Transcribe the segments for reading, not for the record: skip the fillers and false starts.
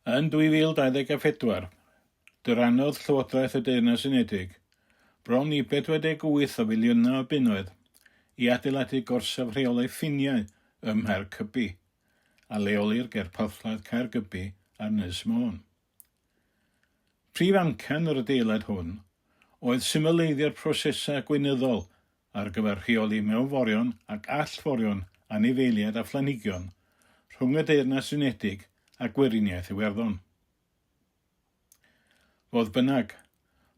Yn 2024, dyranodd Llywodraeth y Deyrnas Unedig bron i 48 o filiynau o bunnoedd i adeiladu gorsaf rheolau ffiniau ym Mher Cybi a leoli'r ger porthladd Caergybi ar Ynys Môn. Prif amcan yr adeilad hwn oedd symleiddio'r prosesau gweinyddol ar gyfer rheoli mewnforion ac allforion anifeiliaid a phlanhigion rhwng y Deyrnas Unedig a Gweriniaeth Iwerddon. Fodd bynnag,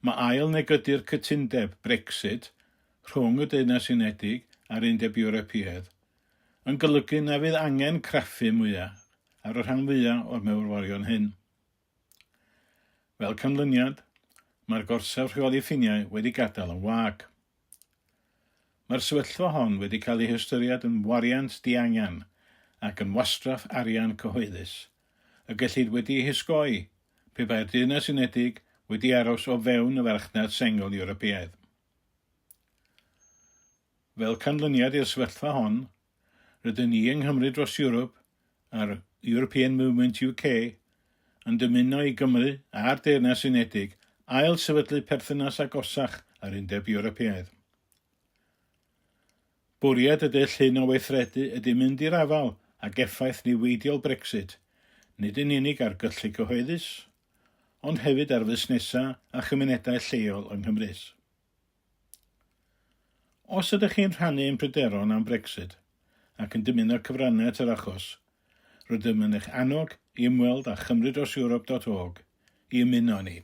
mae ail negydu'r cytundeb Brexit rhwng y Deyrnas Unedig a'r Undeb Ewropeaidd yn golygu na fydd angen craffu mwyaf ar y rhan fwyaf o'r mewnforion hyn. Fel canlyniad, mae'r gorsaf rheoli ffiniau wedi gadael yn wag. Mae'r sefyllfa hon wedi cael ei hystyried yn wariant diangan ac yn wastraff arian cyhoeddus, y gellid wedi hisgoi pe bai'r Deyrnas Unedig wedi aros o fewn y farchnad sengol Ewropeaidd. Fel canlyniad i'r sefyllfa hon, rydyn ni yng Nghymru dros Ewrop a'r European Movement UK yn dymuno i Gymru a'r Deyrnas Unedig ail sefydlu perthynas agosach ar Undeb Ewropeaidd. Bwriad y dull hyn o weithredu ydy mynd i'r afal ag effaith niweidiol Brexit, nid yn unig ar gyllu cyhoeddus, ond hefyd ar fusnesau a chymunedau lleol yng Nghymru. Os ydych chi'n rhannu ein pryderon am Brexit ac yn dymuno cyfraniad yr achos, rydym yn eich annog i ymweld â chymrydosewrop.org i ymuno ni.